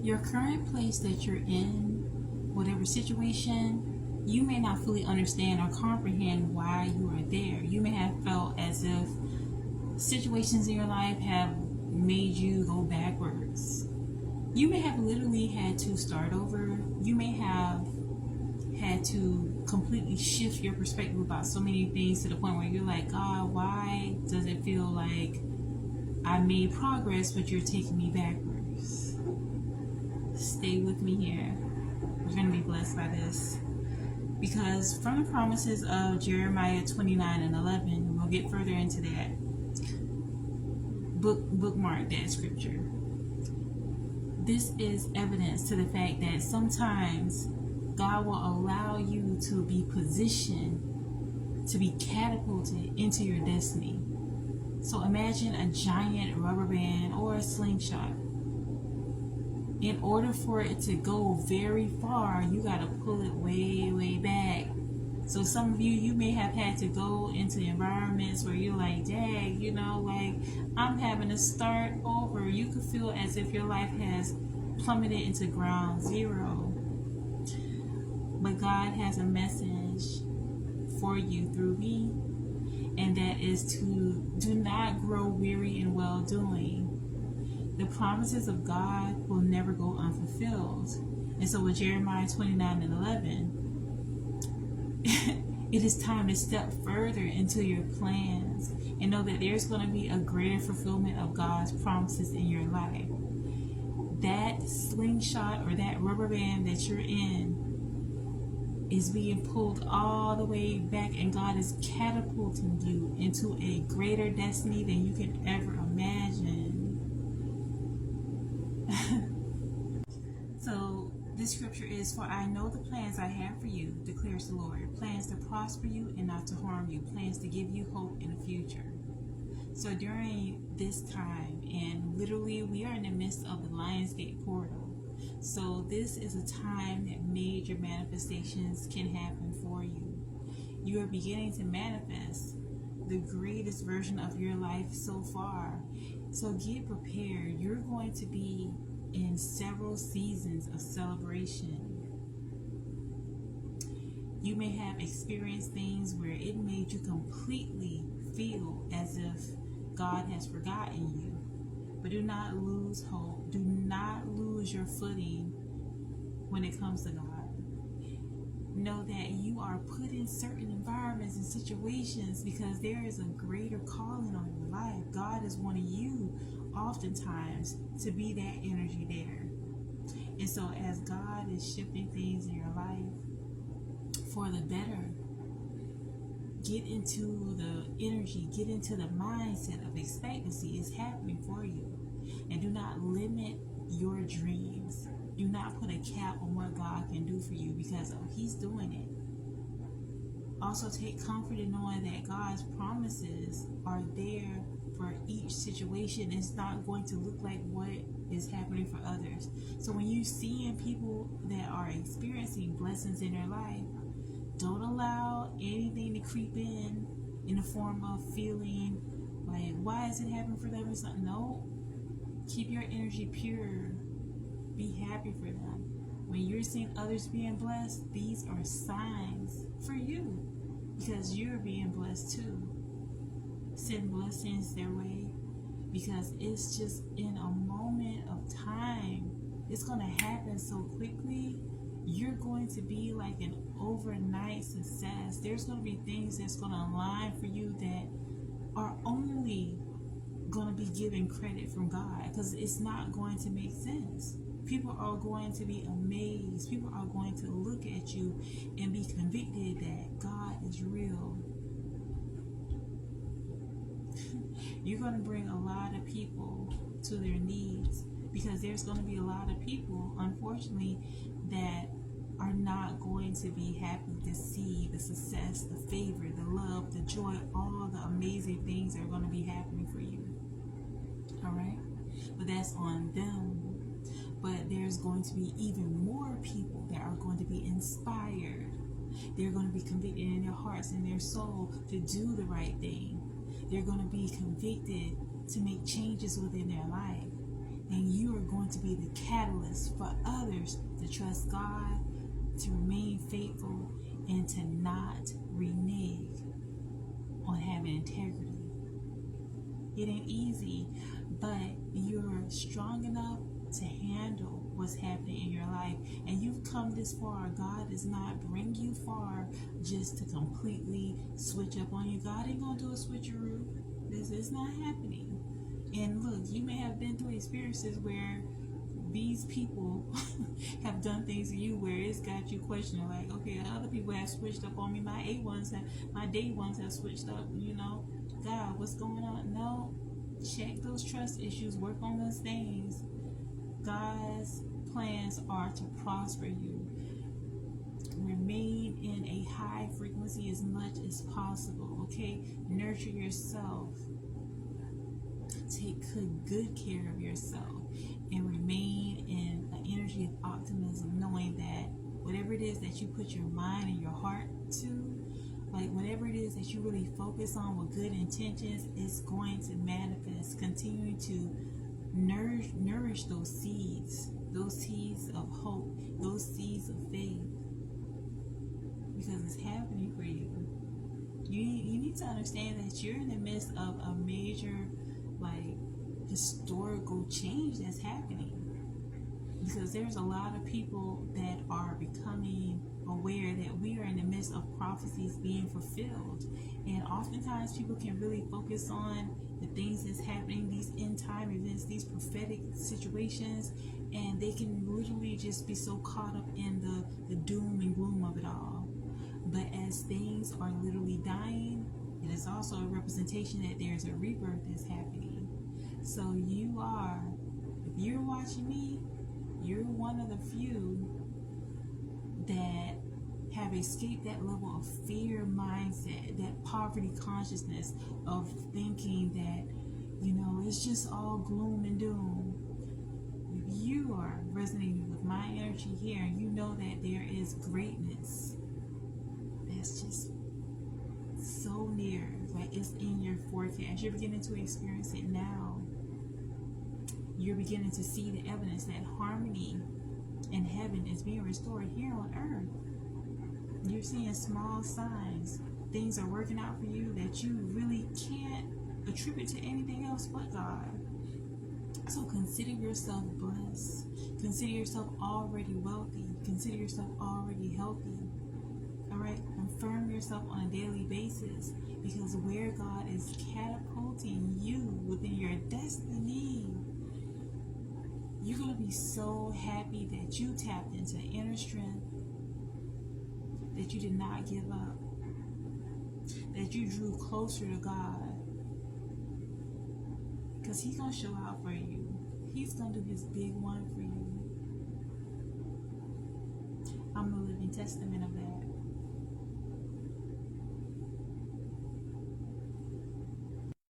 Your current place that you're in, whatever situation, you may not fully understand or comprehend why you are there. You may have felt as if situations in your life have made you go backwards. You may have literally had to start over. You may have had to completely shift your perspective about so many things to the point where you're like, God, why does it feel like I made progress but you're taking me backwards? Stay with me here. You're going to be blessed by this. Because from the promises of Jeremiah 29:11, we'll get further into that. Bookmark that scripture. This is evidence to the fact that sometimes God will allow you to be positioned to be catapulted into your destiny. So imagine a giant rubber band or a slingshot. In order for it to go very far, you got to pull it way, way back. So some of you may have had to go into environments where you're like, dang, I'm having to start over. You could feel as if your life has plummeted into ground zero. But God has a message for you through me, and that is to do not grow weary in well-doing. The promises of God will never go unfulfilled. And so with Jeremiah 29:11, it is time to step further into your plans and know that there's going to be a greater fulfillment of God's promises in your life. That slingshot or that rubber band that you're in is being pulled all the way back, and God is catapulting you into a greater destiny than you can ever imagine. So this scripture is, for I know the plans I have for you, declares the Lord, plans to prosper you and not to harm you, plans to give you hope in the future. So during this time, and literally we are in the midst of the Lionsgate portal, so this is a time that major manifestations can happen for you. You are beginning to manifest the greatest version of your life so far. So get prepared. You're going to be in several seasons of celebration. You may have experienced things where it made you completely feel as if God has forgotten you. But do not lose hope. Do not lose your footing when it comes to God. Know that you are put in certain environments and situations because there is a greater calling on your life. God is wanting you oftentimes to be that energy there. And so as God is shifting things in your life for the better, get into the energy, get into the mindset of expectancy. Is happening for you. And do not limit your dreams. Do not put a cap on what God can do for you, because He's doing it. Also take comfort in knowing that God's promises are there for each situation. It's not going to look like what is happening for others. So when you see people that are experiencing blessings in their life, don't allow anything to creep in the form of feeling like, why is it happening for them or something? No. Keep your energy pure. Be happy for them. When you're seeing others being blessed, these are signs for you, because you're being blessed too. Send blessings their way, because it's just in a moment of time. It's going to happen so quickly. You're going to be like an overnight success. There's going to be things that's going to align for you that are only going to be given credit from God, because it's not going to make sense. People are going to be amazed. People are going to look at you and be convicted that God is real. You're going to bring a lot of people to their knees, because there's going to be a lot of people, unfortunately, that are not going to be happy to see the success, the favor, the love, the joy, all the amazing things that are going to be happening for you. All right? But that's on them. But there's going to be even more people that are going to be inspired. They're going to be convicted in their hearts and their soul to do the right thing. They're going to be convicted to make changes within their life. And you are going going to be the catalyst for others to trust God, to remain faithful, and to not renege on having integrity. It ain't easy, but you're strong enough to handle what's happening in your life, and you've come this far. God does not bring you far just to completely switch up on you. God ain't gonna do a switcheroo. This is not happening. And look, you may have been through experiences where these people have done things to you where it's got you questioning, like, okay, other people have switched up on me. My day ones have switched up. God, what's going on? No, check those trust issues. Work on those things. God's plans are to prosper you. Remain in a high frequency as much as possible. Okay, nurture yourself. Take good care of yourself, and remain in an energy of optimism, knowing that whatever it is that you put your mind and your heart to, like whatever it is that you really focus on with good intentions, is going to manifest. Continue to nourish those seeds of hope, those seeds of faith, because it's happening for you. You need to understand that you're in the midst of a major, historical change that's happening, because there's a lot of people that are becoming aware that we are in the midst of prophecies being fulfilled. And oftentimes people can really focus on the things that's happening, these end time events, these prophetic situations, and they can literally just be so caught up in the doom and gloom of it all. But as things are literally dying, it is also a representation that there's a rebirth that's happening. So if you're watching me, you're one of the few that have escaped that level of fear mindset, that poverty consciousness of thinking that, it's just all gloom and doom. If you are resonating with my energy here, and you know that there is greatness that's just so near, like it's in your forecast. You're beginning to experience it now. You're beginning to see the evidence that harmony in heaven is being restored here on earth. You're seeing small signs. Things are working out for you that you really can't attribute to anything else but God. So consider yourself blessed. Consider yourself already wealthy. Consider yourself already healthy. All right? Confirm yourself on a daily basis, because where God is catapulting you within your destiny, you're going to be so happy that you tapped into inner strength, that you did not give up, that you drew closer to God, because He's going to show out for you. He's going to do His big one for you. I'm a living testament of that.